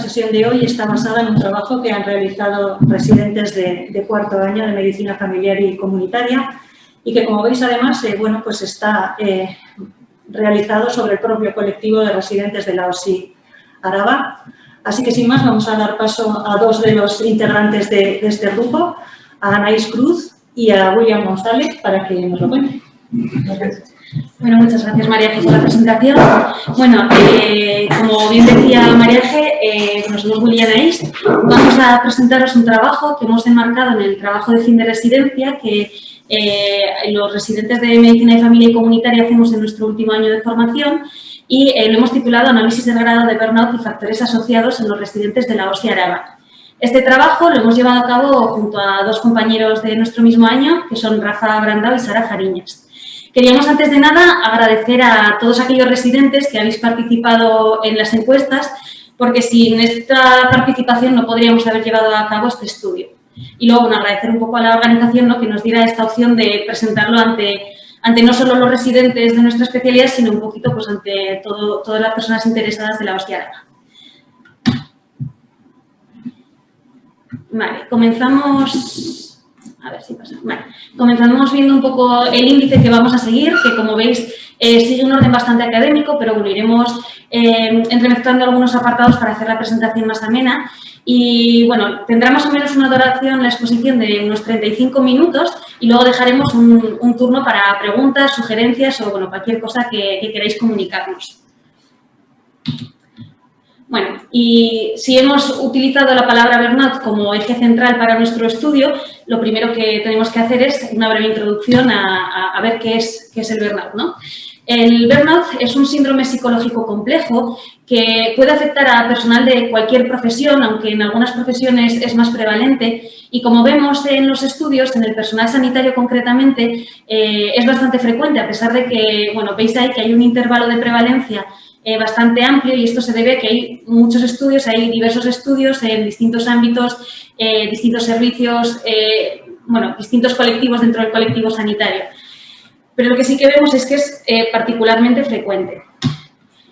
sesión de hoy está basada en un trabajo que han realizado residentes de cuarto año de Medicina Familiar y Comunitaria y que, como veis, además, bueno, pues está realizado sobre el propio colectivo de residentes de la OSI Araba. Así que, sin más, vamos a dar paso a dos de los integrantes de este grupo, a Anaís Cruz y a William González, para que nos lo cuenten. Bueno, muchas gracias, Mariaje, por la presentación. Bueno, como bien decía Mariaje, somos William y Anaís. Vamos a presentaros un trabajo que hemos enmarcado en el trabajo de fin de residencia que los residentes de Medicina de Familia y Comunitaria hacemos en nuestro último año de formación y lo hemos titulado Análisis del grado de burnout y factores asociados en los residentes de la OSI Araba. Este trabajo lo hemos llevado a cabo junto a dos compañeros de nuestro mismo año, que son Rafa Brandao y Sara Fariñas. Queríamos, antes de nada, agradecer a todos aquellos residentes que habéis participado en las encuestas, porque sin esta participación no podríamos haber llevado a cabo este estudio. Y luego, bueno, agradecer un poco a la organización, ¿no?, que nos diera esta opción de presentarlo ante no solo los residentes de nuestra especialidad, sino un poquito pues, ante todas las personas interesadas de la OSI Araba. Vale, comenzamos... A ver si pasa. Vale. Comenzamos viendo un poco el índice que vamos a seguir, que como veis sigue un orden bastante académico, pero bueno, iremos entremezclando algunos apartados para hacer la presentación más amena. Y bueno, tendrá más o menos una duración la exposición de unos 35 minutos y luego dejaremos un turno para preguntas, sugerencias o bueno, cualquier cosa que queráis comunicarnos. Bueno, y si hemos utilizado la palabra burnout como eje central para nuestro estudio, lo primero que tenemos que hacer es una breve introducción a ver qué es el burnout, ¿no? El burnout es un síndrome psicológico complejo que puede afectar a personal de cualquier profesión, aunque en algunas profesiones es más prevalente. Y como vemos en los estudios, en el personal sanitario concretamente, es bastante frecuente, a pesar de que, bueno, veis ahí que hay un intervalo de prevalencia bastante amplio y esto se debe a que hay muchos estudios, hay diversos estudios en distintos ámbitos, distintos servicios, bueno, distintos colectivos dentro del colectivo sanitario. Pero lo que sí que vemos es que es particularmente frecuente.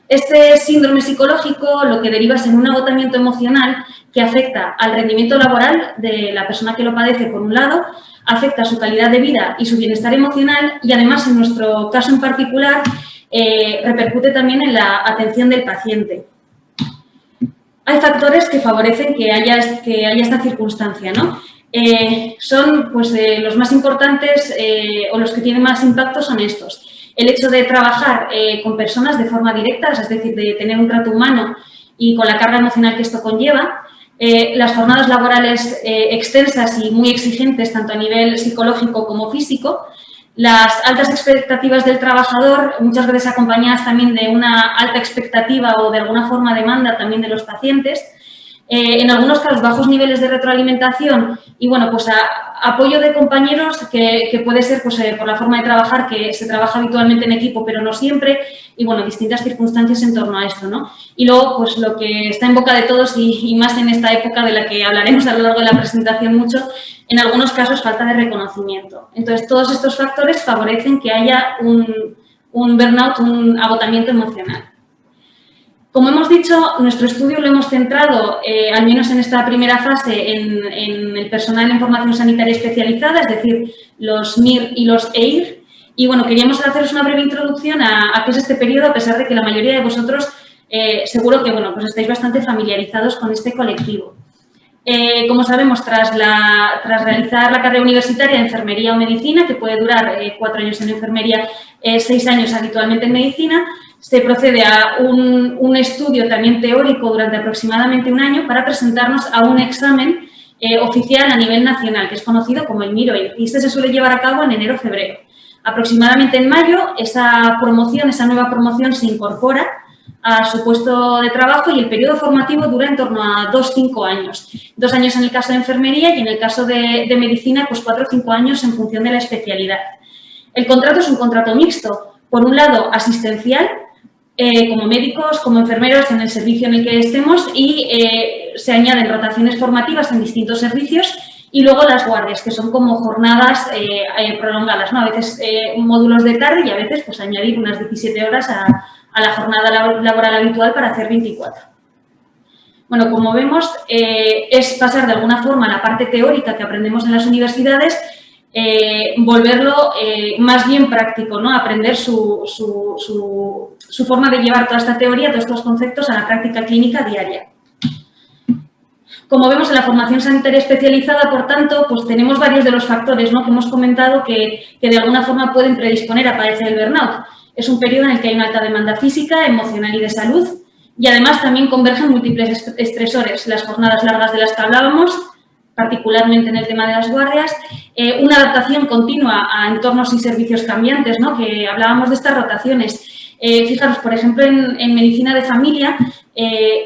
Este síndrome psicológico lo que deriva es en un agotamiento emocional que afecta al rendimiento laboral de la persona que lo padece, por un lado, afecta a su calidad de vida y su bienestar emocional y además, en nuestro caso en particular, repercute también en la atención del paciente. Hay factores que favorecen que haya esta circunstancia, ¿no? Son pues, los más importantes o los que tienen más impacto son estos. El hecho de trabajar con personas de forma directa, es decir, de tener un trato humano y con la carga emocional que esto conlleva. Las jornadas laborales extensas y muy exigentes, tanto a nivel psicológico como físico. Las altas expectativas del trabajador, muchas veces acompañadas también de una alta expectativa o de alguna forma demanda también de los pacientes. En algunos casos, bajos niveles de retroalimentación y, bueno, pues apoyo de compañeros que puede ser pues, por la forma de trabajar, que se trabaja habitualmente en equipo, pero no siempre, y, bueno, distintas circunstancias en torno a esto, ¿no? Y luego, pues, lo que está en boca de todos y más en esta época de la que hablaremos a lo largo de la presentación mucho, en algunos casos, falta de reconocimiento. Entonces, todos estos factores favorecen que haya un burnout, un agotamiento emocional. Como hemos dicho, nuestro estudio lo hemos centrado, al menos en esta primera fase, en el personal en formación sanitaria especializada, es decir, los MIR y los EIR. Y, bueno, queríamos haceros una breve introducción a qué es este periodo, a pesar de que la mayoría de vosotros seguro que, bueno, pues estáis bastante familiarizados con este colectivo. Como sabemos, tras realizar la carrera universitaria de enfermería o medicina, que puede durar 4 años en enfermería, 6 años habitualmente en medicina, se procede a un estudio también teórico durante aproximadamente 1 año para presentarnos a un examen oficial a nivel nacional, que es conocido como el MIR-OIR, y este se suele llevar a cabo en enero o febrero. Aproximadamente en mayo, esa nueva promoción se incorpora a su puesto de trabajo y el periodo formativo dura en torno a 2-5 años. 2 años en el caso de enfermería y en el caso de medicina, pues 4 o 5 años en función de la especialidad. El contrato es un contrato mixto, por un lado asistencial, como médicos, como enfermeros en el servicio en el que estemos y se añaden rotaciones formativas en distintos servicios y luego las guardias, que son como jornadas prolongadas, ¿no? A veces módulos de tarde y a veces pues añadir unas 17 horas a la jornada laboral habitual para hacer 24. Bueno, como vemos, es pasar de alguna forma la parte teórica que aprendemos en las universidades, volverlo más bien práctico, ¿no? Aprender su forma de llevar toda esta teoría, todos estos conceptos a la práctica clínica diaria. Como vemos en la formación sanitaria especializada, por tanto, pues tenemos varios de los factores, ¿no?, que hemos comentado que de alguna forma pueden predisponer a padecer el burnout. Es un periodo en el que hay una alta demanda física, emocional y de salud, y además también convergen múltiples estresores, las jornadas largas de las que hablábamos, particularmente en el tema de las guardias, una adaptación continua a entornos y servicios cambiantes, ¿no?, que hablábamos de estas rotaciones. Fijaros, por ejemplo, en medicina de familia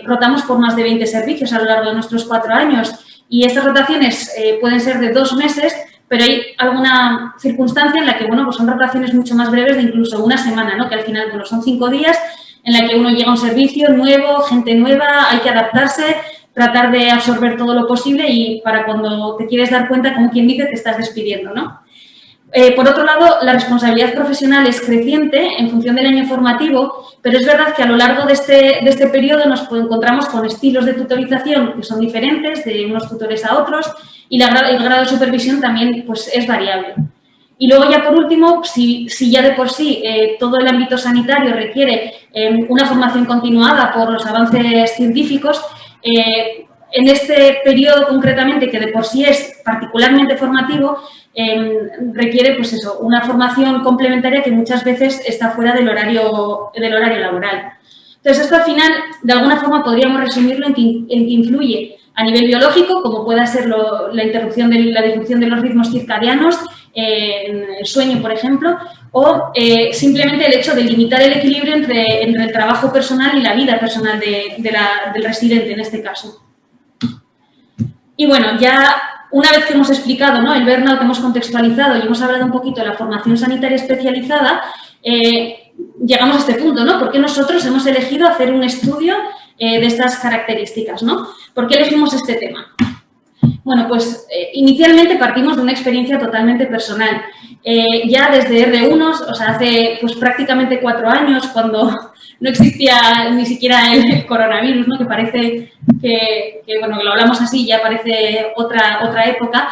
rotamos por más de 20 servicios a lo largo de nuestros 4 años y estas rotaciones pueden ser de 2 meses, pero hay alguna circunstancia en la que, bueno, pues son rotaciones mucho más breves de incluso una semana, ¿no?, que al final, bueno, son 5 días en la que uno llega a un servicio nuevo, gente nueva, hay que adaptarse, tratar de absorber todo lo posible y para cuando te quieres dar cuenta, como quien dice, te estás despidiendo, ¿no? Por otro lado, la responsabilidad profesional es creciente en función del año formativo, pero es verdad que a lo largo de este periodo nos encontramos con estilos de tutorización que son diferentes de unos tutores a otros y el grado de supervisión también, pues, es variable. Y luego ya por último, si ya de por sí todo el ámbito sanitario requiere una formación continuada por los avances científicos, en este periodo concretamente, que de por sí es particularmente formativo, requiere, pues eso, una formación complementaria que muchas veces está fuera del horario laboral. Entonces, esto al final, de alguna forma, podríamos resumirlo en que influye a nivel biológico, como pueda ser la disrupción de los ritmos circadianos, en el sueño, por ejemplo, o simplemente el hecho de limitar el equilibrio entre el trabajo personal y la vida personal del residente, en este caso. Y bueno, ya una vez que hemos explicado, ¿no?, el burnout, hemos contextualizado y hemos hablado un poquito de la formación sanitaria especializada, llegamos a este punto, ¿no? ¿Por qué nosotros hemos elegido hacer un estudio de estas características, ¿no? ¿Por qué elegimos este tema? Bueno, pues inicialmente partimos de una experiencia totalmente personal. Ya desde R1, o sea, hace pues prácticamente 4 años, cuando no existía ni siquiera el coronavirus, ¿no?, que parece que bueno, que lo hablamos así, ya parece otra época,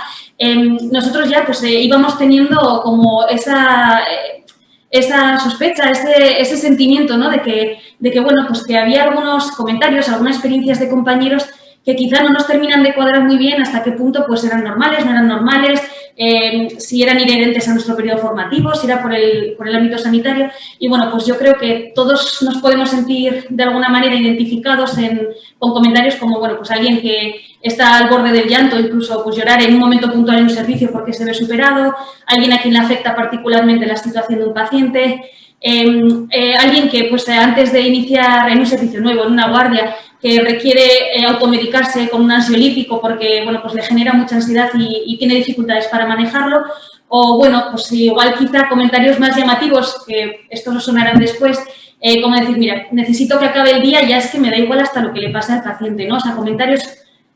nosotros ya pues íbamos teniendo como esa sospecha, ese sentimiento, ¿no?, de que bueno, pues que había algunos comentarios, algunas experiencias de compañeros que quizá no nos terminan de cuadrar muy bien hasta qué punto pues eran normales, no eran normales, si eran inherentes a nuestro periodo formativo, si era por el ámbito sanitario. Y bueno, pues yo creo que todos nos podemos sentir de alguna manera identificados con comentarios como, bueno, pues alguien que está al borde del llanto, incluso pues llorar en un momento puntual en un servicio porque se ve superado, alguien a quien le afecta particularmente la situación de un paciente, alguien que pues antes de iniciar en un servicio nuevo, en una guardia, que requiere automedicarse con un ansiolítico porque, bueno, pues le genera mucha ansiedad y tiene dificultades para manejarlo, o, bueno, pues igual quizá comentarios más llamativos, que estos nos sonarán después, como decir, mira, necesito que acabe el día, ya es que me da igual hasta lo que le pase al paciente, ¿no? O sea, comentarios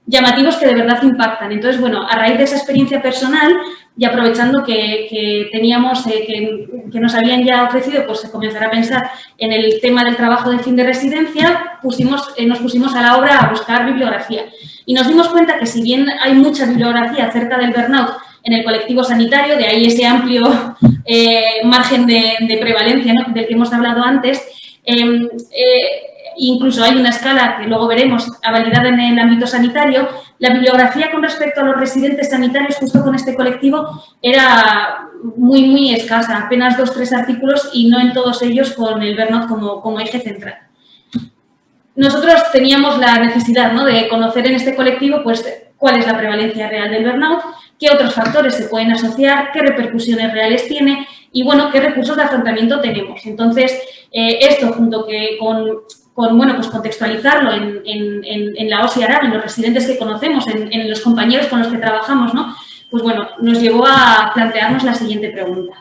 llamativos que de verdad impactan. Entonces, bueno, a raíz de esa experiencia personal y aprovechando que teníamos, que nos habían ya ofrecido, pues comenzar a pensar en el tema del trabajo de fin de residencia, nos pusimos a la obra a buscar bibliografía. Y nos dimos cuenta que si bien hay mucha bibliografía acerca del burnout en el colectivo sanitario, de ahí ese amplio margen de prevalencia, ¿no?, del que hemos hablado antes, incluso hay una escala que luego veremos validada en el ámbito sanitario. La bibliografía con respecto a los residentes sanitarios justo con este colectivo era muy, muy escasa, apenas 2 o 3 artículos y no en todos ellos con el burnout como eje central. Nosotros teníamos la necesidad, ¿no?, de conocer en este colectivo pues cuál es la prevalencia real del burnout, qué otros factores se pueden asociar, qué repercusiones reales tiene y, bueno, qué recursos de afrontamiento tenemos. Entonces, esto junto con bueno, pues contextualizarlo en la OSI Araba, en los residentes que conocemos, en los compañeros con los que trabajamos, ¿no?, pues bueno, nos llevó a plantearnos la siguiente pregunta.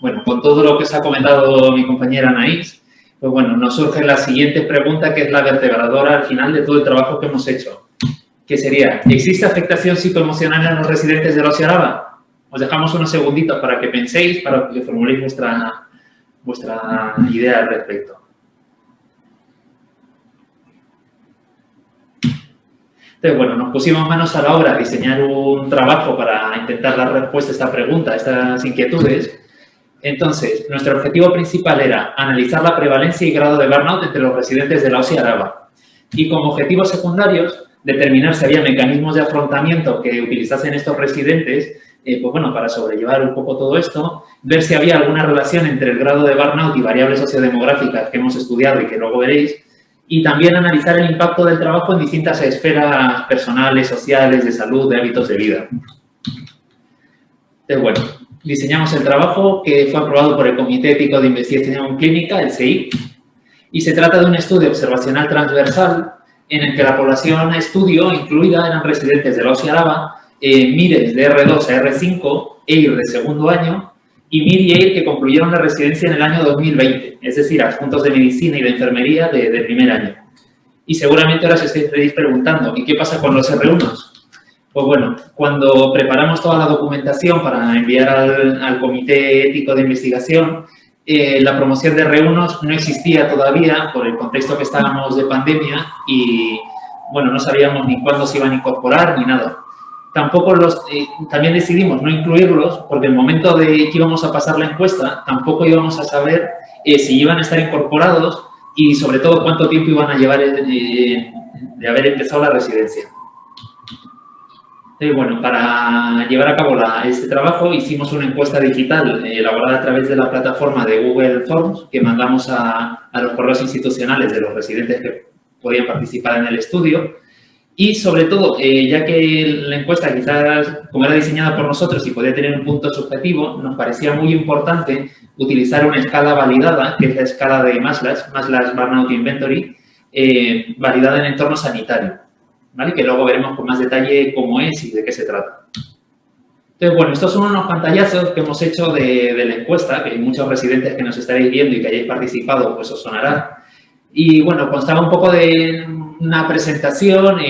Bueno, con todo lo que se ha comentado mi compañera Anaís, pues bueno, nos surge la siguiente pregunta, que es la vertebradora al final de todo el trabajo que hemos hecho, que sería, ¿existe afectación psicoemocional en los residentes de la OSI Araba? Os dejamos unos segunditos para que penséis, para que formuléis vuestra idea al respecto. Entonces, bueno, nos pusimos manos a la obra a diseñar un trabajo para intentar dar respuesta a esta pregunta, a estas inquietudes. Entonces, nuestro objetivo principal era analizar la prevalencia y grado de burnout entre los residentes de la OSI Araba. Y como objetivos secundarios, determinar si había mecanismos de afrontamiento que utilizasen estos residentes, pues bueno, para sobrellevar un poco todo esto, ver si había alguna relación entre el grado de burnout y variables sociodemográficas que hemos estudiado y que luego veréis, y también analizar el impacto del trabajo en distintas esferas personales, sociales, de salud, de hábitos de vida. Entonces, bueno, diseñamos el trabajo que fue aprobado por el Comité Ético de Investigación Clínica, el CEI, y se trata de un estudio observacional transversal en el que la población a estudio incluida eran residentes de la OSI Araba, MIRES de R2 a R5, EIR de segundo año y MIR y EIR que concluyeron la residencia en el año 2020, es decir, adjuntos de medicina y de enfermería de primer año. Y seguramente ahora os estaréis preguntando, ¿y qué pasa con los R1s? Pues bueno, cuando preparamos toda la documentación para enviar al Comité Ético de Investigación, la promoción de R1s no existía todavía por el contexto que estábamos de pandemia y, bueno, no sabíamos ni cuándo se iban a incorporar ni nada. Tampoco también decidimos no incluirlos porque el momento de que íbamos a pasar la encuesta tampoco íbamos a saber si iban a estar incorporados y, sobre todo, cuánto tiempo iban a llevar de haber empezado la residencia. Bueno, para llevar a cabo este trabajo hicimos una encuesta digital elaborada a través de la plataforma de Google Forms que mandamos a los correos institucionales de los residentes que podían participar en el estudio y, sobre todo, ya que la encuesta quizás, como era diseñada por nosotros y podía tener un punto subjetivo, nos parecía muy importante utilizar una escala validada, que es la escala de Maslach Burnout Inventory, validada en entorno sanitario. ¿Vale? Que luego veremos con más detalle cómo es y de qué se trata. Entonces, bueno, estos son unos pantallazos que hemos hecho de la encuesta, que hay muchos residentes que nos estaréis viendo y que hayáis participado, pues os sonará. Y, bueno, constaba un poco de una presentación,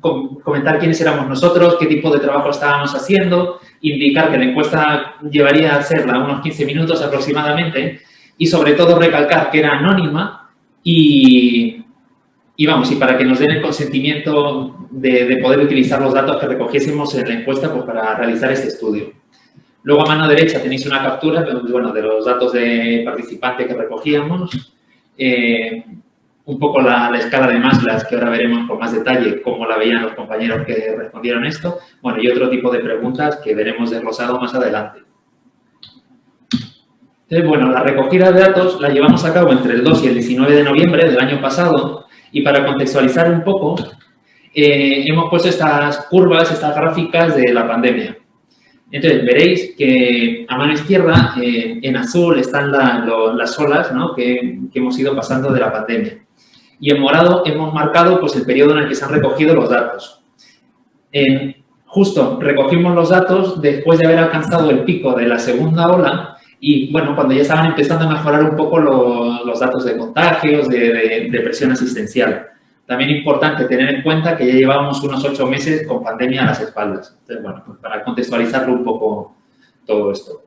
comentar quiénes éramos nosotros, qué tipo de trabajo estábamos haciendo, indicar que la encuesta llevaría a hacerla unos 15 minutos aproximadamente y, sobre todo, recalcar que era anónima y vamos, y para que nos den el consentimiento de poder utilizar los datos que recogiésemos en la encuesta pues, para realizar este estudio. Luego, a mano derecha, tenéis una captura bueno, de los datos de participante que recogíamos. Un poco la escala de Maslach, que ahora veremos con más detalle cómo la veían los compañeros que respondieron esto. Bueno, y otro tipo de preguntas que veremos desglosado más adelante. Entonces, bueno, la recogida de datos la llevamos a cabo entre el 2 y el 19 de noviembre del año pasado. Y para contextualizar un poco, hemos puesto estas curvas, estas gráficas de la pandemia. Entonces, veréis que a mano izquierda, en azul, están las olas, ¿no? que hemos ido pasando de la pandemia. Y en morado hemos marcado pues, el periodo en el que se han recogido los datos. Justo recogimos los datos después de haber alcanzado el pico de la segunda ola y, bueno, cuando ya estaban empezando a mejorar un poco los datos de contagios, de presión asistencial. También importante tener en cuenta que ya llevábamos unos 8 meses con pandemia a las espaldas. Entonces, bueno, pues para contextualizarlo un poco todo esto.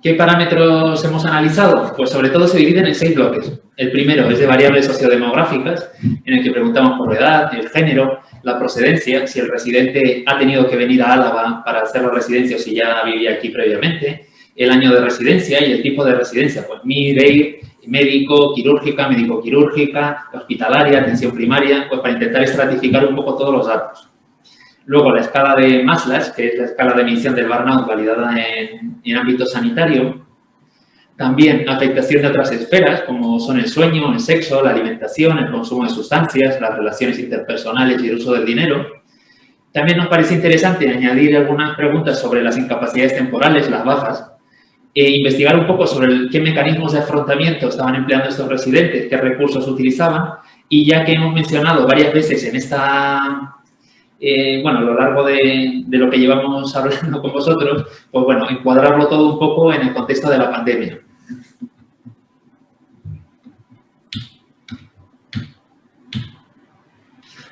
¿Qué parámetros hemos analizado? Pues sobre todo se dividen en 6 bloques. El primero es de variables sociodemográficas, en el que preguntamos por la edad, el género, la procedencia, si el residente ha tenido que venir a Álava para hacer la residencia o si ya vivía aquí previamente, el año de residencia y el tipo de residencia, pues MIR, EIR, médico, quirúrgica, médico-quirúrgica, hospitalaria, atención primaria, pues para intentar estratificar un poco todos los datos. Luego la escala de Maslach, que es la escala de medición del burnout validada en ámbito sanitario. También afectación de otras esferas, como son el sueño, el sexo, la alimentación, el consumo de sustancias, las relaciones interpersonales y el uso del dinero. También nos parece interesante añadir algunas preguntas sobre las incapacidades temporales, las bajas, investigar un poco sobre qué mecanismos de afrontamiento estaban empleando estos residentes, qué recursos utilizaban, y ya que hemos mencionado varias veces en esta, bueno, a lo largo de lo que llevamos hablando con vosotros, pues bueno, encuadrarlo todo un poco en el contexto de la pandemia.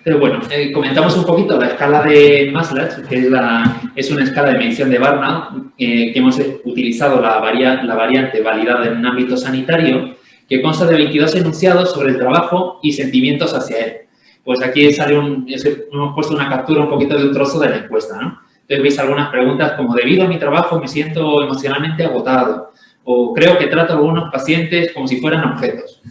Pero bueno, comentamos un poquito la escala de Maslach, que es una escala de medición de burnout, que hemos utilizado la variante validada en un ámbito sanitario, que consta de 22 enunciados sobre el trabajo y sentimientos hacia él. Pues aquí sale hemos puesto una captura un poquito de un trozo de la encuesta, ¿no? Entonces veis algunas preguntas como, debido a mi trabajo me siento emocionalmente agotado, o creo que trato a algunos pacientes como si fueran objetos.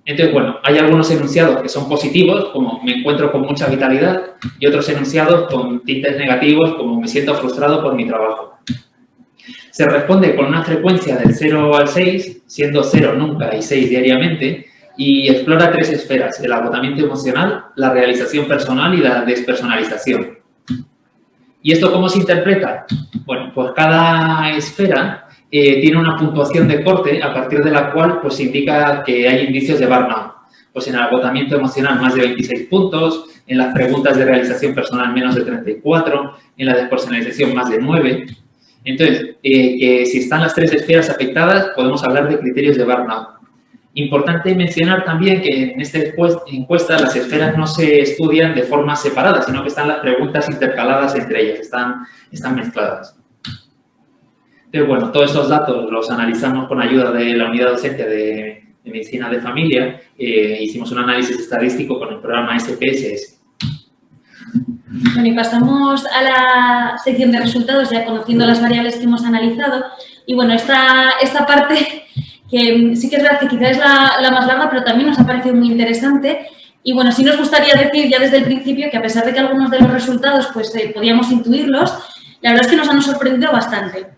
Entonces, bueno, hay algunos enunciados que son positivos, como me encuentro con mucha vitalidad, y otros enunciados con tintes negativos, como me siento frustrado por mi trabajo. Se responde con una frecuencia del 0 al 6, siendo 0 nunca y 6 diariamente, y explora 3 esferas: el agotamiento emocional, la realización personal y la despersonalización. ¿Y esto cómo se interpreta? Bueno, pues cada esfera tiene una puntuación de corte a partir de la cual pues indica que hay indicios de burnout. Pues en el agotamiento emocional más de 26 puntos, en las preguntas de realización personal menos de 34, en la despersonalización más de 9. Entonces, que si están las 3 esferas afectadas, podemos hablar de criterios de burnout. Importante mencionar también que en esta encuesta las esferas no se estudian de forma separada, sino que están las preguntas intercaladas entre ellas, están mezcladas. Entonces, bueno, todos estos datos los analizamos con ayuda de la unidad docente de medicina de familia. Hicimos un análisis estadístico con el programa SPSS. Bueno, y pasamos a la sección de resultados, ya conociendo las variables que hemos analizado. Y bueno, esta parte, que sí que es verdad que quizás es la más larga, pero también nos ha parecido muy interesante. Y bueno, sí nos gustaría decir ya desde el principio que a pesar de que algunos de los resultados pues podíamos intuirlos, la verdad es que nos han sorprendido bastante.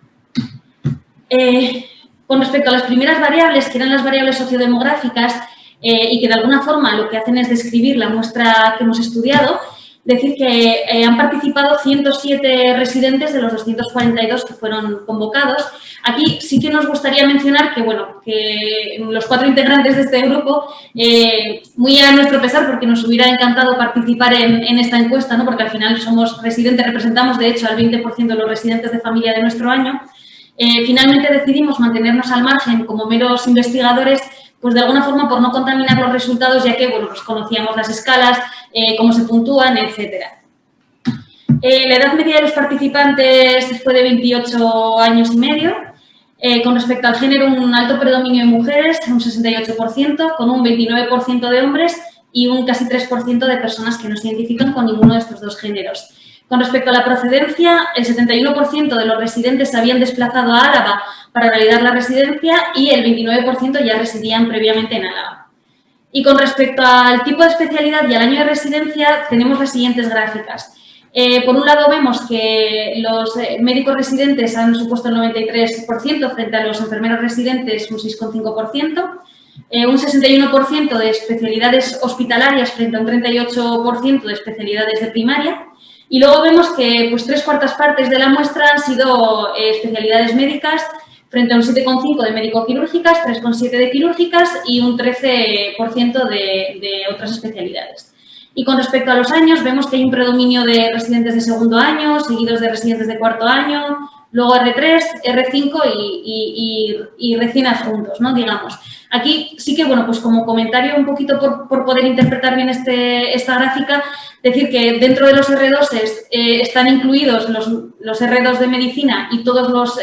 Con respecto a las primeras variables, que eran las variables sociodemográficas y que de alguna forma lo que hacen es describir la muestra que hemos estudiado, decir que han participado 107 residentes de los 242 que fueron convocados. Aquí sí que nos gustaría mencionar que, bueno, que los 4 integrantes de este grupo, muy a nuestro pesar, porque nos hubiera encantado participar en esta encuesta, ¿no? Porque al final somos residentes, representamos de hecho al 20% de los residentes de familia de nuestro año. Finalmente decidimos mantenernos al margen como meros investigadores, pues de alguna forma por no contaminar los resultados, ya que, bueno, pues conocíamos las escalas, cómo se puntúan, etcétera. La edad media de los participantes fue de 28 años y medio. Con respecto al género, un alto predominio de mujeres, un 68%, con un 29% de hombres y un casi 3% de personas que no se identifican con ninguno de estos dos géneros. Con respecto a la procedencia, el 71% de los residentes se habían desplazado a Álava para validar la residencia y el 29% ya residían previamente en Álava. Y con respecto al tipo de especialidad y al año de residencia, tenemos las siguientes gráficas. Por un lado, vemos que los médicos residentes han supuesto el 93% frente a los enfermeros residentes un 6,5%, un 61% de especialidades hospitalarias frente a un 38% de especialidades de primaria. Y luego vemos que pues 3/4 partes de la muestra han sido especialidades médicas frente a un 7,5% de médico-quirúrgicas, 3,7% de quirúrgicas y un 13% de otras especialidades. Y con respecto a los años, vemos que hay un predominio de residentes de segundo año, seguidos de residentes de cuarto año, luego R3, R5 y recién adjuntos, ¿no? Digamos. Aquí sí que, bueno, pues como comentario un poquito por poder interpretar bien esta gráfica, decir que dentro de los R2 están incluidos los R2 de medicina y todos los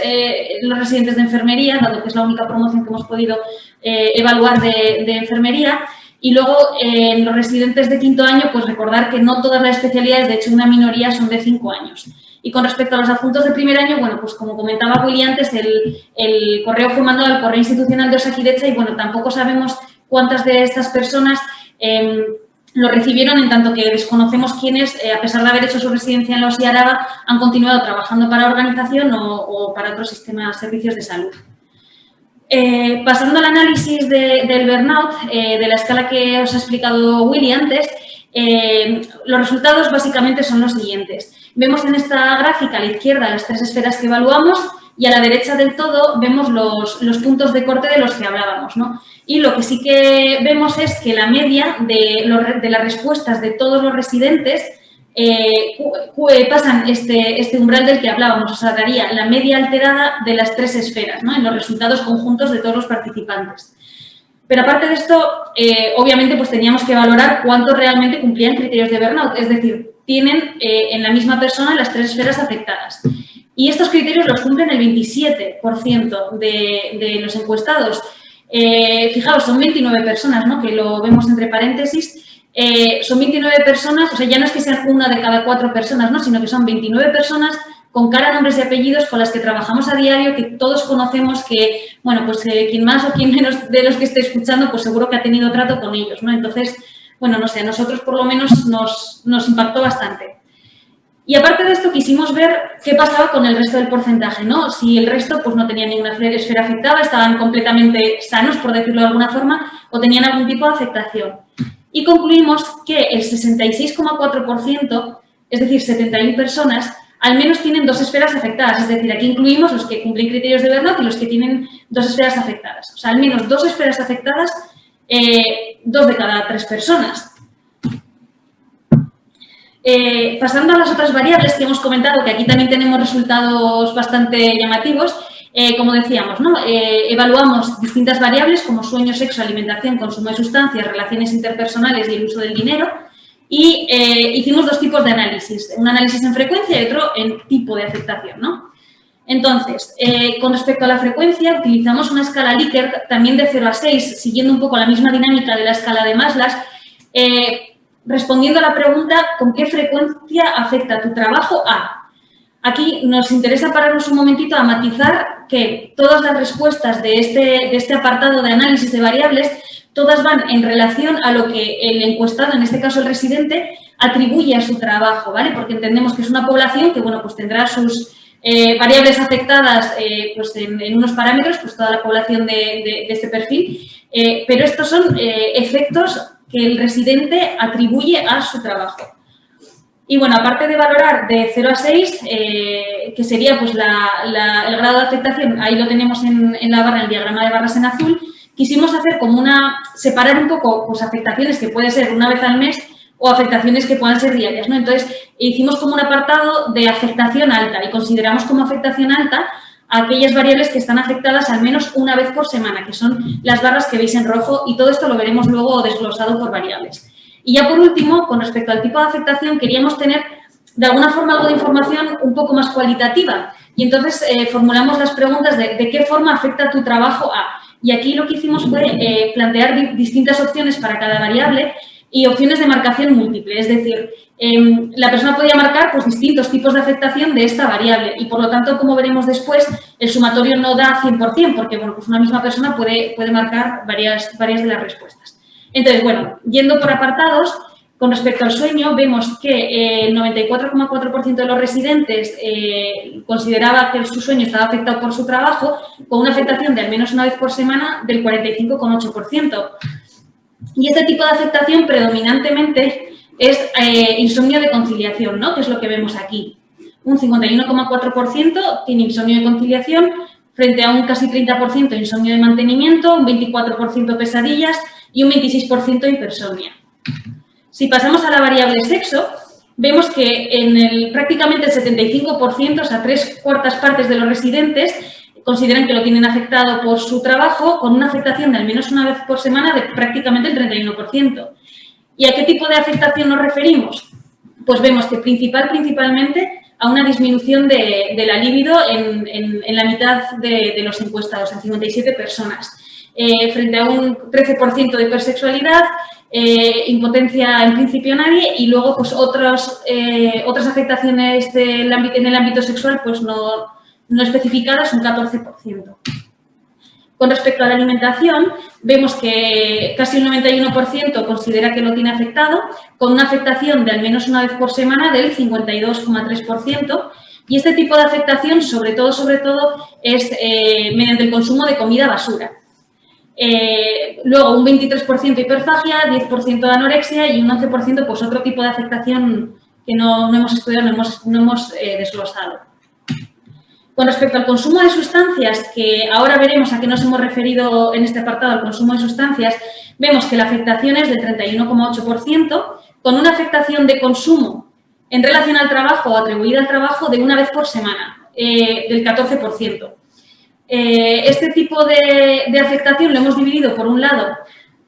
residentes de enfermería, dado que es la única promoción que hemos podido evaluar de enfermería. Y luego, en los residentes de quinto año, pues recordar que no todas las especialidades, de hecho una minoría, son de 5 años. Y con respecto a los adjuntos de primer año, bueno, pues como comentaba Willy antes, el correo fue mandado al correo institucional de Osakidetza y, bueno, tampoco sabemos cuántas de estas personas lo recibieron, en tanto que desconocemos quiénes, a pesar de haber hecho su residencia en la OSI Araba, han continuado trabajando para organización o para otros sistemas, servicios de salud. Pasando al análisis del burnout, de la escala que os ha explicado Willy antes, los resultados básicamente son los siguientes. Vemos en esta gráfica a la izquierda las 3 esferas que evaluamos y a la derecha del todo vemos los puntos de corte de los que hablábamos, ¿no? Y lo que sí que vemos es que la media de las respuestas de todos los residentes pasan este umbral del que hablábamos, o sea, daría la media alterada de las 3 esferas, ¿no? En los resultados conjuntos de todos los participantes. Pero aparte de esto, obviamente, pues teníamos que valorar cuánto realmente cumplían criterios de burnout, es decir, tienen en la misma persona las 3 esferas afectadas. Y estos criterios los cumplen el 27% de los encuestados. Fijaos, son 29 personas, ¿no? Que lo vemos entre paréntesis. son 29 personas, o sea, ya no es que sean una de cada 4 personas, ¿no? Sino que son 29 personas con cara, nombres y apellidos con las que trabajamos a diario, que todos conocemos, que, bueno, pues quien más o quien menos de los que esté escuchando, pues seguro que ha tenido trato con ellos, ¿no? Entonces, bueno, no sé, a nosotros por lo menos nos impactó bastante. Y aparte de esto, quisimos ver qué pasaba con el resto del porcentaje, ¿no? Si el resto pues no tenía ninguna esfera afectada, estaban completamente sanos, por decirlo de alguna forma, o tenían algún tipo de afectación. Y concluimos que el 66,4%, es decir, 71 personas, al menos tienen 2 esferas afectadas. Es decir, aquí incluimos los que cumplen criterios de Bernat y los que tienen 2 esferas afectadas. O sea, al menos 2 esferas afectadas, 2 de cada 3 personas. Pasando a las otras variables que hemos comentado, que aquí también tenemos resultados bastante llamativos, como decíamos, ¿no? Evaluamos distintas variables como sueño, sexo, alimentación, consumo de sustancias, relaciones interpersonales y el uso del dinero. Y hicimos 2 tipos de análisis, un análisis en frecuencia y otro en tipo de afectación, ¿no? Entonces, con respecto a la frecuencia, utilizamos una escala Likert también de 0 a 6, siguiendo un poco la misma dinámica de la escala de Maslow, respondiendo a la pregunta ¿con qué frecuencia afecta tu trabajo a? Aquí nos interesa pararnos un momentito a matizar que todas las respuestas de este apartado de análisis de variables, todas van en relación a lo que el encuestado, en este caso el residente, atribuye a su trabajo, ¿vale? Porque entendemos que es una población que, bueno, pues tendrá sus variables afectadas pues en unos parámetros, pues toda la población de este perfil, pero estos son efectos que el residente atribuye a su trabajo. Y bueno, aparte de valorar de 0 a 6, que sería pues el grado de afectación, ahí lo tenemos en la barra, en el diagrama de barras en azul, quisimos hacer como separar un poco pues afectaciones que puede ser una vez al mes o afectaciones que puedan ser diarias, ¿no? Entonces, hicimos como un apartado de afectación alta y consideramos como afectación alta aquellas variables que están afectadas al menos una vez por semana, que son las barras que veis en rojo, y todo esto lo veremos luego desglosado por variables. Y ya por último, con respecto al tipo de afectación, queríamos tener de alguna forma algo de información un poco más cualitativa. Y entonces formulamos las preguntas de qué forma afecta tu trabajo a. Y aquí lo que hicimos fue plantear distintas opciones para cada variable y opciones de marcación múltiple. Es decir, la persona podía marcar pues, distintos tipos de afectación de esta variable y, por lo tanto, como veremos después, el sumatorio no da 100%, porque bueno, pues una misma persona puede marcar varias de las respuestas. Entonces, bueno, yendo por apartados, con respecto al sueño, vemos que el 94,4% de los residentes consideraba que su sueño estaba afectado por su trabajo, con una afectación de al menos una vez por semana del 45,8%. Y este tipo de afectación predominantemente es insomnio de conciliación, ¿no? Que es lo que vemos aquí. Un 51,4% tiene insomnio de conciliación, frente a un casi 30% insomnio de mantenimiento, un 24% pesadillas y un 26% hipersomnia. Si pasamos a la variable sexo, vemos que prácticamente el 75%, o sea, 3/4 partes de los residentes, consideran que lo tienen afectado por su trabajo, con una afectación de al menos una vez por semana de prácticamente el 31%. ¿Y a qué tipo de afectación nos referimos? Pues vemos que principalmente a una disminución de la libido en la mitad de los encuestados, en 57 personas, frente a un 13% de hipersexualidad, impotencia en principio nadie, y luego pues otras afectaciones en el ámbito sexual pues no especificadas, un 14%. Con respecto a la alimentación, vemos que casi un 91% considera que lo tiene afectado, con una afectación de al menos una vez por semana del 52,3%, y este tipo de afectación, sobre todo, es mediante el consumo de comida basura. Luego, un 23% hiperfagia, 10% de anorexia y un 11% pues otro tipo de afectación que no hemos estudiado, no hemos desglosado. Con respecto al consumo de sustancias, que ahora veremos a qué nos hemos referido en este apartado, al consumo de sustancias, vemos que la afectación es del 31,8%, con una afectación de consumo en relación al trabajo o atribuida al trabajo de una vez por semana, del 14%. Este tipo de afectación lo hemos dividido, por un lado,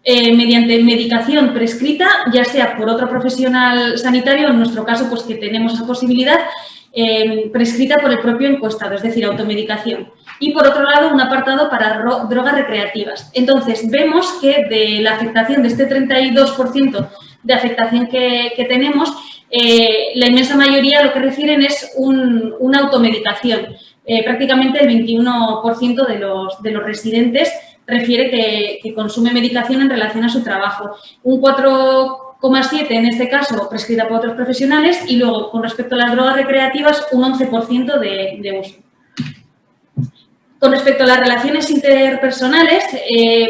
mediante medicación prescrita, ya sea por otro profesional sanitario, en nuestro caso, pues que tenemos esa posibilidad, prescrita por el propio encuestado, es decir, automedicación. Y, por otro lado, un apartado para drogas recreativas. Entonces, vemos que de la afectación de este 32% de afectación que tenemos, la inmensa mayoría lo que refieren es una automedicación. Prácticamente el 21% de los residentes refiere que consume medicación en relación a su trabajo. Un 4,7% en este caso prescrita por otros profesionales y luego, con respecto a las drogas recreativas, un 11% de uso. Con respecto a las relaciones interpersonales,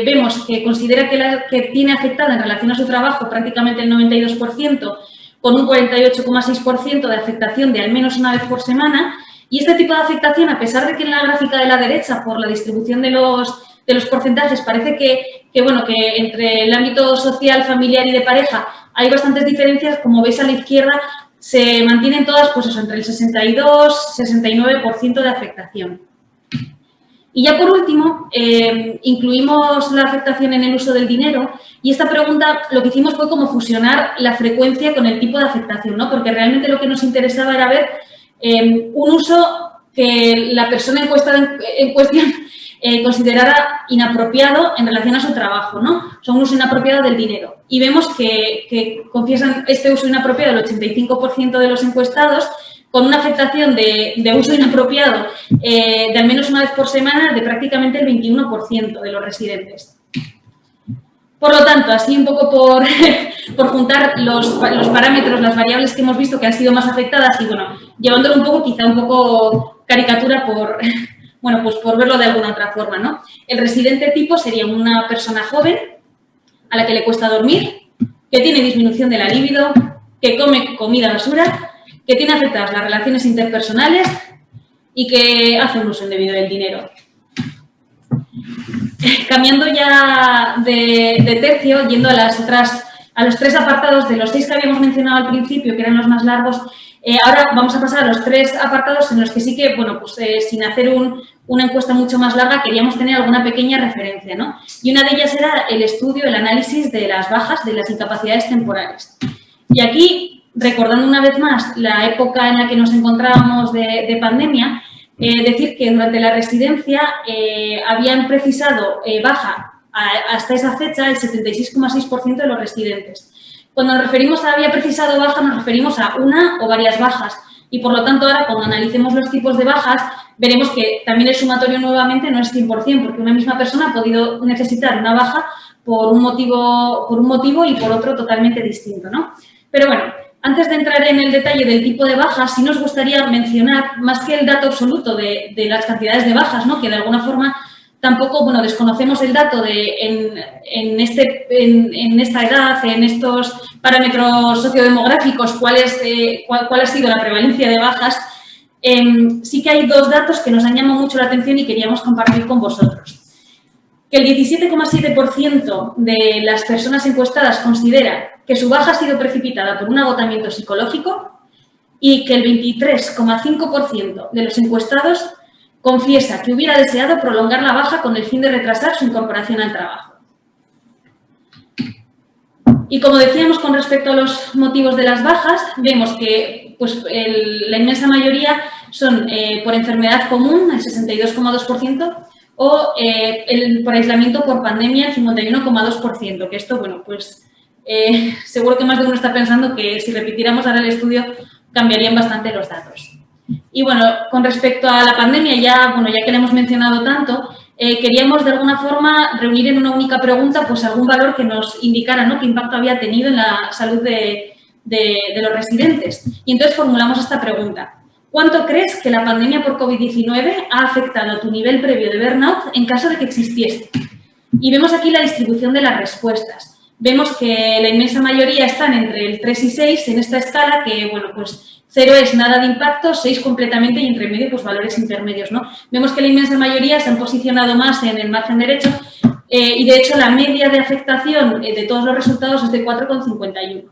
vemos que considera que tiene afectada en relación a su trabajo prácticamente el 92%, con un 48,6% de afectación de al menos una vez por semana. Y este tipo de afectación, a pesar de que en la gráfica de la derecha, por la distribución de los porcentajes, parece que entre el ámbito social, familiar y de pareja hay bastantes diferencias, como veis a la izquierda, se mantienen todas pues eso, entre el 62-69% de afectación. Y ya por último, incluimos la afectación en el uso del dinero y esta pregunta lo que hicimos fue como fusionar la frecuencia con el tipo de afectación, ¿no? Porque realmente lo que nos interesaba era ver un uso que la persona en cuestión considerara inapropiado en relación a su trabajo, ¿no? O sea, un uso inapropiado del dinero. Y vemos que confiesan este uso inapropiado el 85% de los encuestados, con una afectación de uso inapropiado de al menos una vez por semana de prácticamente el 21% de los residentes. Por lo tanto, así un poco por juntar los parámetros, las variables que hemos visto que han sido más afectadas y, bueno, llevándolo un poco, quizá un poco caricatura por verlo de alguna otra forma, ¿no? El residente tipo sería una persona joven a la que le cuesta dormir, que tiene disminución de la libido, que come comida basura, que tiene afectadas las relaciones interpersonales y que hace un uso indebido del dinero. Cambiando ya de tercio, yendo a los tres apartados de los 6 que habíamos mencionado al principio, que eran los más largos, ahora vamos a pasar a los 3 apartados en los que sí que, bueno, pues sin hacer una encuesta mucho más larga, queríamos tener alguna pequeña referencia, ¿no? Y una de ellas era el estudio, el análisis de las bajas, de las incapacidades temporales. Y aquí, recordando una vez más la época en la que nos encontrábamos de pandemia, decir que durante la residencia habían precisado baja hasta esa fecha el 76,6% de los residentes. Cuando nos referimos a había precisado baja, nos referimos a una o varias bajas. Y, por lo tanto, ahora, cuando analicemos los tipos de bajas, veremos que también el sumatorio nuevamente no es 100%, porque una misma persona ha podido necesitar una baja por un motivo y por otro totalmente distinto, ¿no? Pero, bueno, antes de entrar en el detalle del tipo de bajas, sí nos gustaría mencionar, más que el dato absoluto de las cantidades de bajas, ¿no? Que de alguna forma tampoco, bueno, desconocemos el dato de en esta edad, en estos parámetros sociodemográficos, cuál ha sido la prevalencia de bajas. Sí que hay 2 datos que nos han llamado mucho la atención y queríamos compartir con vosotros. Que el 17,7% de las personas encuestadas considera que su baja ha sido precipitada por un agotamiento psicológico y que el 23,5% de los encuestados confiesa que hubiera deseado prolongar la baja con el fin de retrasar su incorporación al trabajo. Y como decíamos con respecto a los motivos de las bajas, vemos que pues, la inmensa mayoría son por enfermedad común, el 62,2%, o por aislamiento por pandemia, el 51,2%, que esto, bueno, pues seguro que más de uno está pensando que si repitiéramos ahora el estudio cambiarían bastante los datos. Y bueno, con respecto a la pandemia, ya que la hemos mencionado tanto, queríamos de alguna forma reunir en una única pregunta pues algún valor que nos indicara, ¿no?, qué impacto había tenido en la salud de los residentes. Y entonces formulamos esta pregunta. ¿Cuánto crees que la pandemia por COVID-19 ha afectado tu nivel previo de burnout en caso de que existiese? Y vemos aquí la distribución de las respuestas. Vemos que la inmensa mayoría están entre el 3 y 6 en esta escala, que, bueno, pues 0 es nada de impacto, 6 completamente y entre medio, pues valores intermedios, ¿no? Vemos que la inmensa mayoría se han posicionado más en el margen derecho y, de hecho, la media de afectación de todos los resultados es de 4,51.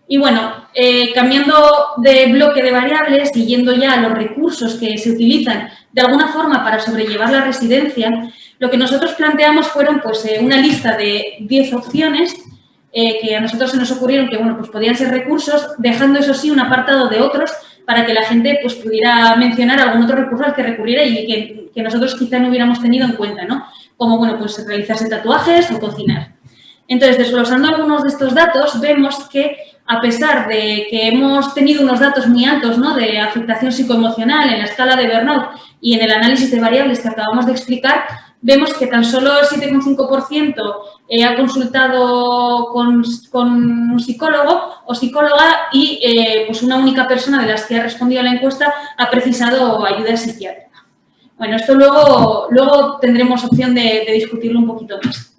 Y bueno, cambiando de bloque de variables y yendo ya a los recursos que se utilizan de alguna forma para sobrellevar la residencia, lo que nosotros planteamos fueron pues una lista de 10 opciones que a nosotros se nos ocurrieron que bueno, pues podían ser recursos, dejando eso sí un apartado de otros para que la gente pues pudiera mencionar algún otro recurso al que recurriera y que nosotros quizá no hubiéramos tenido en cuenta, ¿no? Como bueno, pues realizarse tatuajes o cocinar. Entonces, desglosando algunos de estos datos, vemos que a pesar de que hemos tenido unos datos muy altos, ¿no?, de afectación psicoemocional en la escala de burnout y en el análisis de variables que acabamos de explicar, vemos que tan solo el 7,5% ha consultado con un psicólogo o psicóloga y pues una única persona de las que ha respondido a la encuesta ha precisado ayuda psiquiátrica. Bueno, esto luego tendremos opción de discutirlo un poquito más.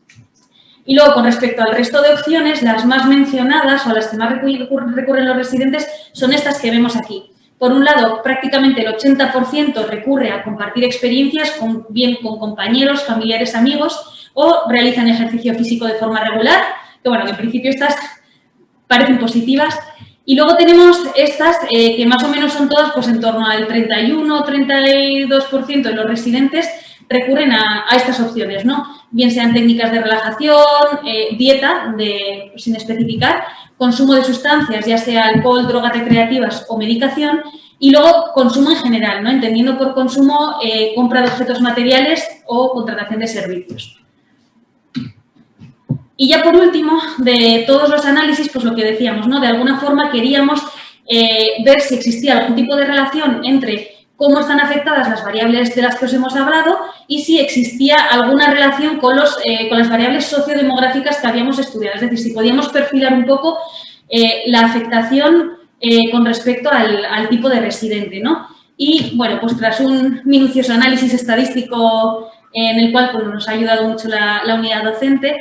Y luego, con respecto al resto de opciones, las más mencionadas o las que más recurren los residentes son estas que vemos aquí. Por un lado, prácticamente el 80% recurre a compartir experiencias bien con compañeros, familiares, amigos o realizan ejercicio físico de forma regular, que bueno, en principio estas parecen positivas. Y luego tenemos estas que más o menos son todas pues en torno al 31 o 32% de los residentes recurren a estas opciones, ¿no? Bien sean técnicas de relajación, dieta, sin especificar, consumo de sustancias, ya sea alcohol, drogas recreativas o medicación, y luego consumo en general, ¿no?, entendiendo por consumo compra de objetos materiales o contratación de servicios. Y ya por último, de todos los análisis, pues lo que decíamos, ¿no?, de alguna forma queríamos ver si existía algún tipo de relación entre cómo están afectadas las variables de las que os hemos hablado y si existía alguna relación con las variables sociodemográficas que habíamos estudiado. Es decir, si podíamos perfilar un poco la afectación con respecto al tipo de residente, ¿no? Y, bueno, pues tras un minucioso análisis estadístico en el cual pues, nos ha ayudado mucho la unidad docente,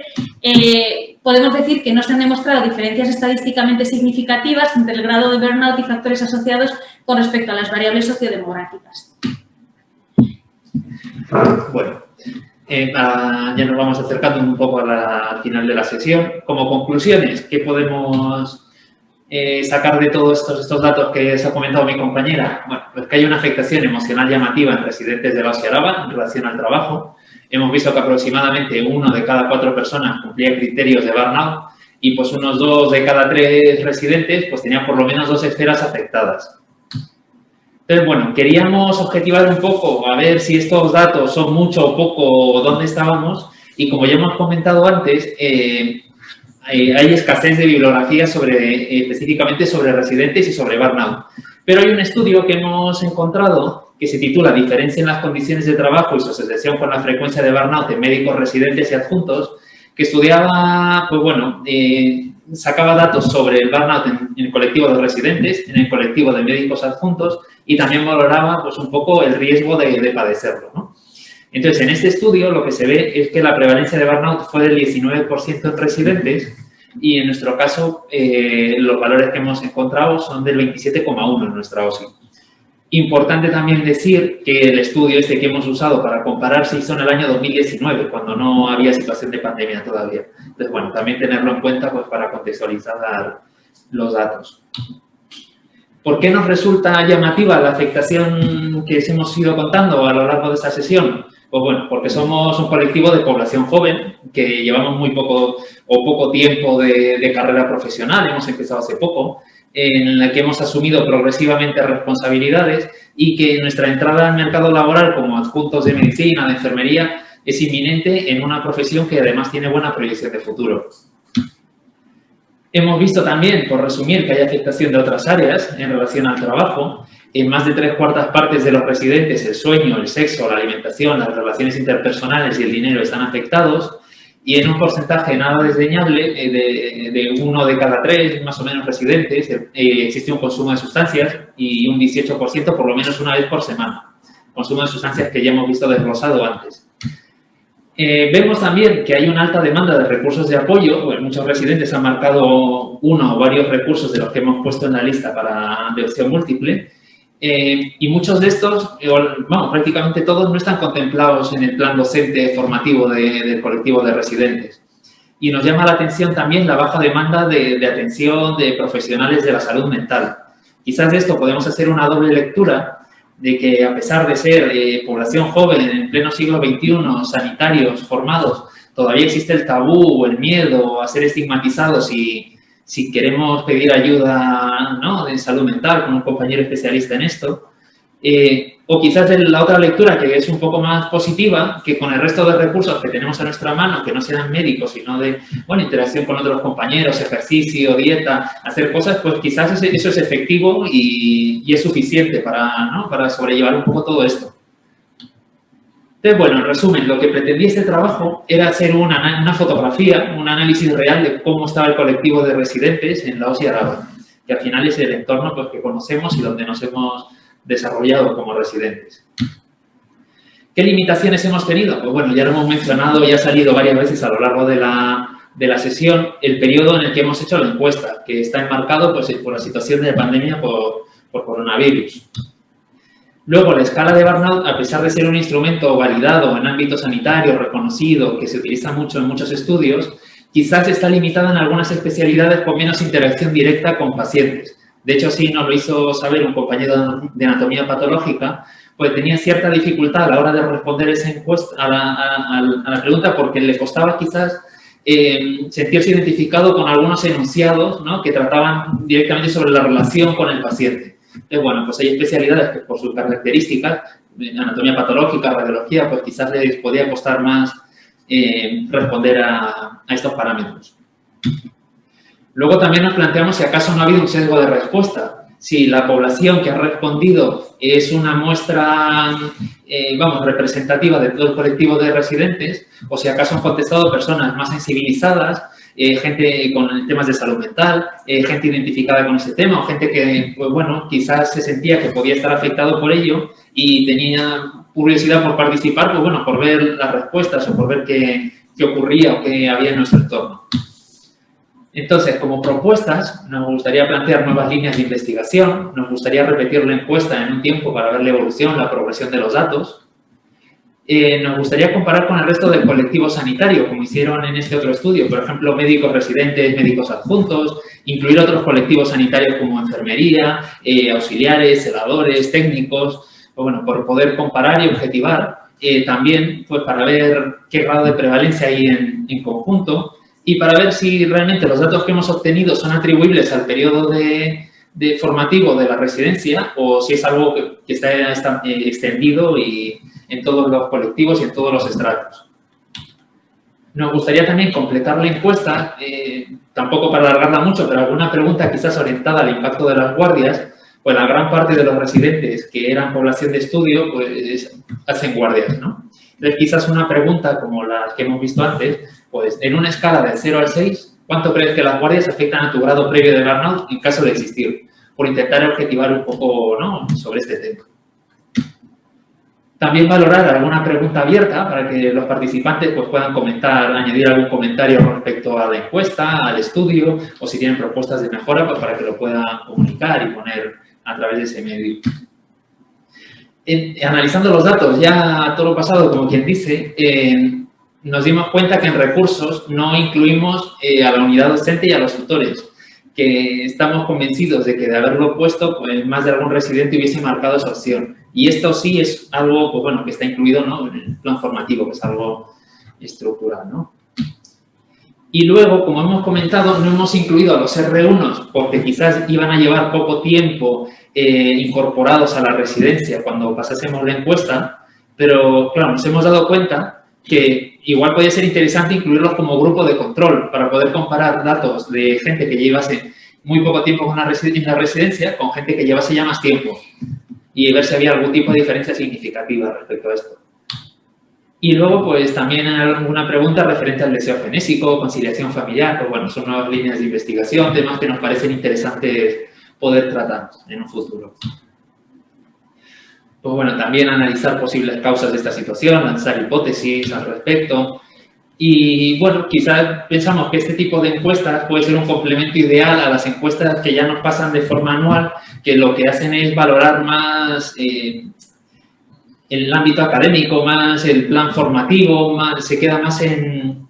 podemos decir que no se han demostrado diferencias estadísticamente significativas entre el grado de burnout y factores asociados con respecto a las variables sociodemográficas. Bueno, ya nos vamos acercando un poco al final de la sesión. Como conclusiones, ¿qué podemos sacar de todos estos datos que os ha comentado mi compañera? Bueno, pues que hay una afectación emocional llamativa en residentes de la OSI Araba en relación al trabajo. Hemos visto que aproximadamente 1 de cada 4 personas cumplía criterios de burnout y pues unos 2 de cada 3 residentes pues tenían por lo menos 2 esferas afectadas. Entonces, bueno, queríamos objetivar un poco a ver si estos datos son mucho o poco, dónde estábamos, y como ya hemos comentado antes, hay escasez de bibliografía específicamente sobre residentes y sobre burnout. Pero hay un estudio que hemos encontrado que se titula Diferencia en las condiciones de trabajo y su asociación con la frecuencia de burnout en médicos residentes y adjuntos, que estudiaba, pues bueno, sacaba datos sobre el burnout en el colectivo de residentes, en el colectivo de médicos adjuntos y también valoraba pues un poco el riesgo de padecerlo, ¿no? Entonces, en este estudio lo que se ve es que la prevalencia de burnout fue del 19% en residentes y en nuestro caso los valores que hemos encontrado son del 27,1 en nuestra OSI. Importante también decir que el estudio que hemos usado para comparar se hizo en el año 2019, cuando no había situación de pandemia todavía. Entonces, bueno, también tenerlo en cuenta pues, para contextualizar los datos. ¿Por qué nos resulta llamativa la afectación que os hemos ido contando a lo largo de esta sesión? Pues bueno, porque somos un colectivo de población joven, que llevamos muy poco tiempo de carrera profesional, hemos empezado hace poco, en la que hemos asumido progresivamente responsabilidades y que nuestra entrada al mercado laboral como adjuntos de medicina, de enfermería, es inminente en una profesión que además tiene buena proyección de futuro. Hemos visto también, por resumir, que hay afectación de otras áreas en relación al trabajo. En más de 3/4 partes de los residentes, el sueño, el sexo, la alimentación, las relaciones interpersonales y el dinero están afectados. Y en un porcentaje nada desdeñable, de 1 de cada 3, más o menos, residentes, existe un consumo de sustancias y un 18% por lo menos una vez por semana. Consumo de sustancias que ya hemos visto desglosado antes. Vemos también que hay una alta demanda de recursos de apoyo, pues muchos residentes han marcado uno o varios recursos de los que hemos puesto en la lista de opción múltiple. Y muchos de estos, vamos, prácticamente todos no están contemplados en el plan docente formativo del colectivo de residentes. Y nos llama la atención también la baja demanda de atención de profesionales de la salud mental. Quizás de esto podemos hacer una doble lectura de que a pesar de ser población joven en pleno siglo XXI, sanitarios formados, todavía existe el tabú o el miedo a ser estigmatizados y si queremos pedir ayuda, ¿no?, de salud mental con un compañero especialista en esto. O quizás la otra lectura, que es un poco más positiva, que con el resto de recursos que tenemos a nuestra mano, que no sean médicos, sino de, bueno, interacción con otros compañeros, ejercicio, dieta, hacer cosas, pues quizás eso es efectivo y es suficiente para, ¿no?, para sobrellevar un poco todo esto. Entonces, bueno, en resumen, lo que pretendía este trabajo era hacer una fotografía, un análisis real de cómo estaba el colectivo de residentes en Laos y Aragón, que al final es el entorno, pues, que conocemos y donde nos hemos desarrollado como residentes. ¿Qué limitaciones hemos tenido? Pues bueno, ya lo hemos mencionado, ya ha salido varias veces a lo largo de la sesión, el periodo en el que hemos hecho la encuesta, que está enmarcado, pues, por la situación de pandemia por coronavirus. Luego, la escala de Burnout, a pesar de ser un instrumento validado en ámbito sanitario, reconocido, que se utiliza mucho en muchos estudios, quizás está limitada en algunas especialidades con menos interacción directa con pacientes. De hecho, así nos lo hizo saber un compañero de anatomía patológica, pues tenía cierta dificultad a la hora de responder esa encuesta, a la pregunta, porque le costaba quizás sentirse identificado con algunos enunciados, ¿no?, que trataban directamente sobre la relación con el paciente. Entonces, bueno, pues hay especialidades que por sus características, anatomía patológica, radiología, pues quizás les podía costar más responder a estos parámetros. Luego también nos planteamos si acaso no ha habido un sesgo de respuesta. Si la población que ha respondido es una muestra, representativa de todo el colectivo de residentes, o si acaso han contestado personas más sensibilizadas, gente con temas de salud mental, gente identificada con ese tema, o gente que, pues bueno, quizás se sentía que podía estar afectado por ello y tenía curiosidad por participar, pues bueno, por ver las respuestas o por ver qué ocurría o qué había en nuestro entorno. Entonces, como propuestas, nos gustaría plantear nuevas líneas de investigación, nos gustaría repetir la encuesta en un tiempo para ver la evolución, la progresión de los datos. Nos gustaría comparar con el resto del colectivo sanitario, como hicieron en este otro estudio, por ejemplo, médicos residentes, médicos adjuntos, incluir otros colectivos sanitarios como enfermería, auxiliares, celadores, técnicos, pues bueno, por poder comparar y objetivar, también pues para ver qué grado de prevalencia hay en conjunto, y para ver si realmente los datos que hemos obtenido son atribuibles al periodo de formativo de la residencia o si es algo que está extendido y en todos los colectivos y en todos los estratos. Nos gustaría también completar la encuesta, tampoco para alargarla mucho, pero alguna pregunta quizás orientada al impacto de las guardias, pues la gran parte de los residentes que eran población de estudio, pues hacen guardias, ¿no? Entonces, quizás una pregunta como las que hemos visto antes, pues en una escala del 0 al 6, ¿cuánto crees que las guardias afectan a tu grado previo de burnout en caso de existir? Por intentar objetivar un poco, ¿no?, sobre este tema. También valorar alguna pregunta abierta para que los participantes pues, puedan comentar, añadir algún comentario respecto a la encuesta, al estudio, o si tienen propuestas de mejora, pues para que lo puedan comunicar y poner a través de ese medio. Analizando los datos, ya todo lo pasado, como quien dice, nos dimos cuenta que en recursos no incluimos a la unidad docente y a los tutores, que estamos convencidos de que de haberlo puesto, pues más de algún residente hubiese marcado esa opción. Y esto sí es algo, pues bueno, que está incluido, ¿no?, en el plan formativo, que es algo estructural, ¿no? Y luego, como hemos comentado, no hemos incluido a los R1 porque quizás iban a llevar poco tiempo incorporados a la residencia cuando pasásemos la encuesta, pero claro, nos hemos dado cuenta que igual podría ser interesante incluirlos como grupo de control para poder comparar datos de gente que llevase muy poco tiempo en la residencia con gente que llevase ya más tiempo y ver si había algún tipo de diferencia significativa respecto a esto. Y luego, pues, también alguna pregunta referente al deseo genésico, conciliación familiar, pues bueno, son nuevas líneas de investigación, temas que nos parecen interesantes poder tratar en un futuro. Pues bueno, también analizar posibles causas de esta situación, lanzar hipótesis al respecto. Y bueno, quizás pensamos que este tipo de encuestas puede ser un complemento ideal a las encuestas que ya nos pasan de forma anual, que lo que hacen es valorar más el ámbito académico, más el plan formativo, se queda más en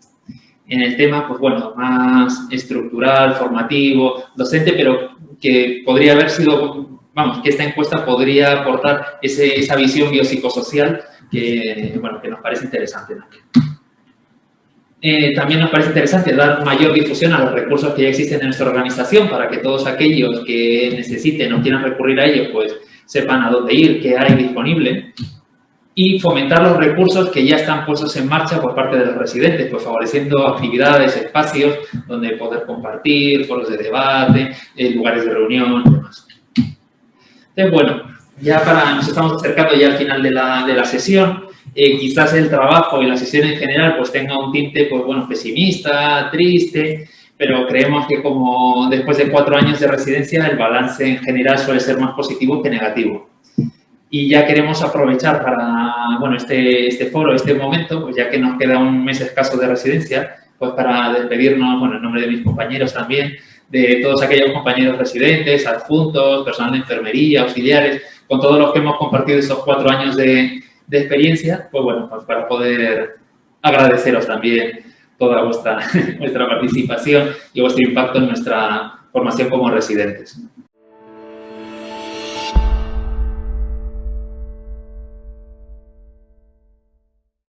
el tema, pues bueno, más estructural, formativo, docente, pero que podría haber sido, vamos, que esta encuesta podría aportar esa visión biopsicosocial que, bueno, que nos parece interesante, ¿no? También nos parece interesante dar mayor difusión a los recursos que ya existen en nuestra organización para que todos aquellos que necesiten o quieran recurrir a ellos, pues sepan a dónde ir, qué hay disponible, y fomentar los recursos que ya están puestos en marcha por parte de los residentes, pues favoreciendo actividades, espacios donde poder compartir, foros de debate, lugares de reunión y demás. Entonces, bueno, nos estamos acercando ya al final de la sesión. Quizás el trabajo y la sesión en general pues tenga un tinte, pues bueno, pesimista, triste, pero creemos que como después de 4 años de residencia el balance en general suele ser más positivo que negativo. Y ya queremos aprovechar para, bueno, este foro, este momento, pues ya que nos queda un mes escaso de residencia, pues para despedirnos, bueno, en nombre de mis compañeros también, de todos aquellos compañeros residentes, adjuntos, personal de enfermería, auxiliares, con todos los que hemos compartido esos 4 años de experiencia, pues bueno, pues para poder agradeceros también toda vuestra participación y vuestro impacto en nuestra formación como residentes.